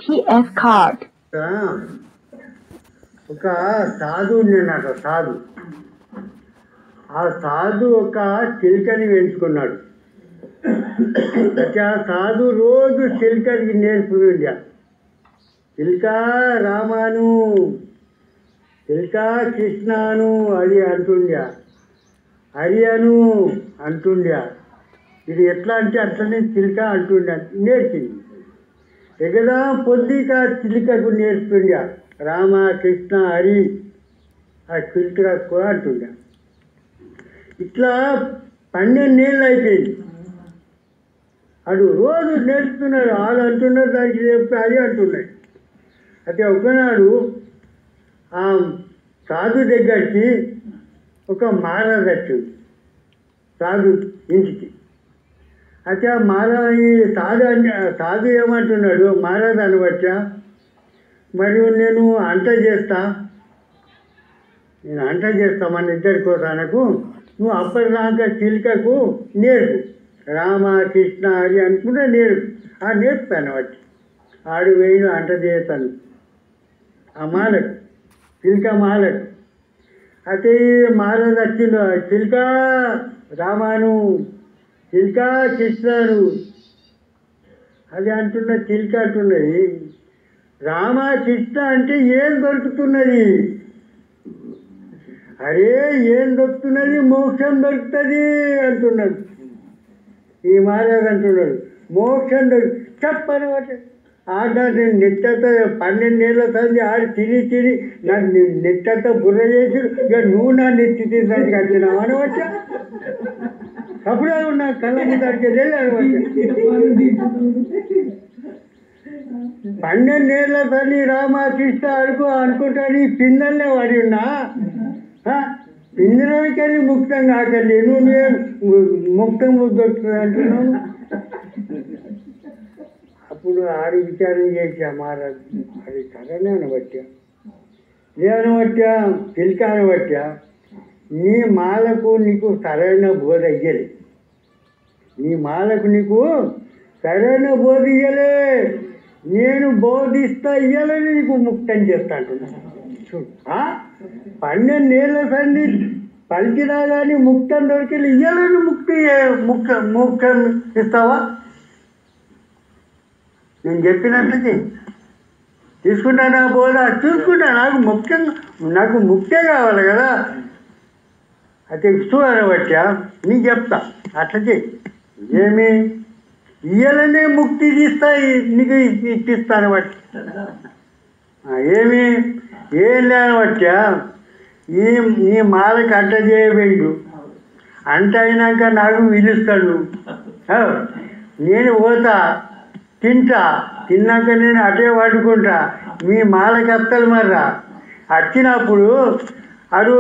TF card. ఒక సాధు ఉండేనట సాధు. ఆ సాధు ఒక చిలుకని పెంచుకున్నాడు. అయితే ఆ సాధు రోజు చిలుకకి నేర్పుతుండే. చిలుక రామాను, చిలుక కృష్ణాను అది అంటుండే, హరి అను అంటుండే. ఇది ఎట్లా అంటే అట్లనే చిలుక అంటుండే, నేర్పింది. ఎగదా పొద్దుక చిలుకకు నేర్పుతుండే రామ కృష్ణ హరి ఆ చిలుక కూడా అంటుండే. ఇట్లా 12 ఏళ్ళు అయిపోయింది. అడు రోజు నేర్పుతున్నాడు. వాళ్ళు అంటున్నారు, దానికి చెప్తే అది అంటున్నాడు. అయితే ఒకనాడు ఆ సాధు దగ్గరికి ఒక మహారాజు వచ్చింది సాధు ఇంటికి. అయితే ఆ మహారాజు సాధు ఏమంటున్నాడు, మహారాజు అనవచ్చా, మరియు నేను అంట చేస్తా మన ఇద్దరి కోసానకు, నువ్వు అప్పటిదాకా చిలుకకు నేర్పు, రామ కృష్ణ హరి అనుకుంటే నేర్పుతాను వచ్చి. ఆడు వేయను అంట చేస్తాను ఆ మాలకు, చిలుక మాలకు. అయితే మహారాజు వచ్చిండు, చిలుక రామాను, చిలుక కృష్ణను అది అంటున్న. చిలుక అంటున్నది, రామ కృష్ణ అంటే ఏం దొరుకుతున్నది? అరే ఏం దొరుకుతున్నది? మోక్షం దొరుకుతుంది అంటున్నాడు. ఈ మహారాజు అంటున్నాడు, మోక్షం చెప్పనమాట. ఆడ నేను నెట్టతో 12 ఏళ్ళ సంది ఆడి తిని నాకు నెట్టతో బుర్ర చేసి ఇక నువ్వు నా నెత్తి తినడానికి వచ్చినావు అనవచ్చా? అప్పుడే నా కళ్ళ ముందరికి వెళ్ళాను. 12 ఏళ్ళ సంది రామకృష్ణ అనుకుంటాను. ఈ పిల్లల్నే వాడి ఉన్నా, పిల్లలకెళ్ళి ముక్తం కాకండి, నువ్వు ముక్తం దొరుకుతుంది అంటున్నావు. అప్పుడు ఆడి విచారణ చేసి మహారాజు, అది కథనే అనబట్టా, లేవనబట్టా, చిలుక అనబట్టా, నీ మాలకు నీకు సరైన బోధ ఇయ్యలే, నీ మాలకు నీకు సరైన బోధ ఇయ్యలే, నేను బోధిస్తా ఇయ్యాలని నీకు ముక్తం చేస్తా అంటున్నా. చూడు, 12 ఏళ్ళ సంది పలికినా కానీ ముక్తం దొరికిలు ఇయ్యాలని ముక్తం ఇస్తావా? నేను చెప్పినట్లకి తీసుకుంటా, నా బోధ చూసుకుంటా, నాకు ముక్తే కావాలి కదా. అయితే ఇస్తూ అనబట్టా, నీకు చెప్తా అట్లా చెయ్యి. ఏమి ఇయ్యాలనే ముక్తి తీస్తాయి, నీకు ఇప్పిస్తాను బట్టి. ఏమి ఏం లేనబట్టా, నీ మాలకి అంట చేయబెండు, అంట అయినాక నాకు పిలుస్తాడు, నేను పోతా తిన్నాక నేను అటే పడుకుంటా, మీ మాలకి వస్తాడు. మర్రా వచ్చినప్పుడు అడు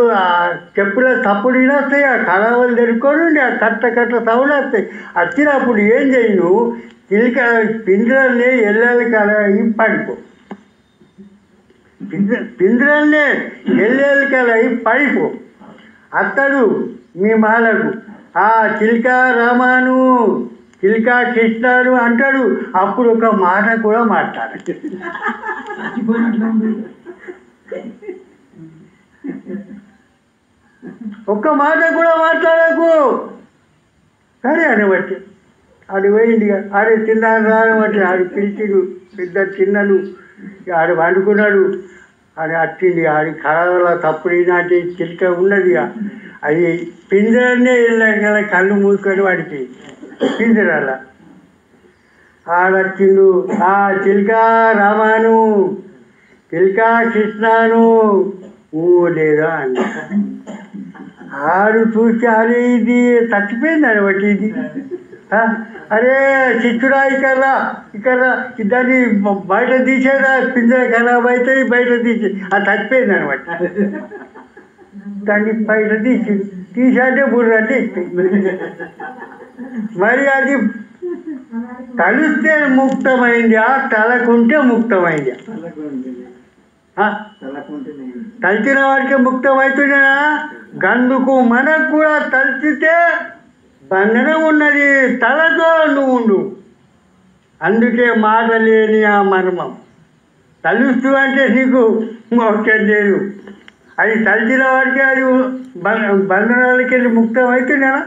చెప్పుల తప్పుడు వినొస్తాయి, ఆ కళావలు తెరుక్కొని ఆ కట్ట సౌండ్ వస్తాయి. వచ్చినప్పుడు ఏం చేయను, చిలుక పింజరల్ని ఎల్లెల కళ పడిపో, పింజరల్ని ఎల్లెల కళ పడిపో. అత్తడు మీ మాలకు ఆ చిలుక రామాను, చిలుక కృష్ణాను అంటాడు. అప్పుడు ఒక మాట కూడా మాట్లాడాలి, ఒక్క మాట కూడా మాట్లాడకు. సరే అనబట్టి ఆడు పోయింది. ఆడు తిన్నాను రానబట్టి ఆడు పిలిచిడు, ఇద్దరు చిన్నలు, ఆడు వండుకున్నాడు. ఆడు వచ్చింది, ఆడి కళల తప్పుడు నాటి చిలుక ఉన్నది. అది పింజరనే వెళ్ళాక కళ్ళు మూసుకొని వాడికి పింజరాల ఆడొచ్చిండు. ఆ చిలుక రామాను, చిలుక కృష్ణాను లేదా అని ఆడు చూసి, అరే ఇది చచ్చిపోయింది అని బట్టి, ఇది అరే చిచ్చుడా ఇక్కడ దాన్ని బయట తీసేదా, పింజర ఖరాబ్ అవుతుంది, బయట తీసి అది చచ్చిపోయింది అనమాట. దాన్ని బయట తీసాడే బుర్ర అంటే మరి అది తలిస్తే ముక్తమైందా, తలకుంటే ముక్తమైందా? తలిచిన వాడికి ముక్తమవుతుండేనా? గందుకు మనకు కూడా తలిచితే బంధనం ఉన్నది, తలతో నువ్వు ఉండు. అందుకే మాట లేని ఆ మర్మం. తలుస్తూ అంటే నీకు మోక్షం లేదు. అది తలిచిన వాడికి అది బంధనాలకి వెళ్ళి ముక్తం అవుతుండేనా?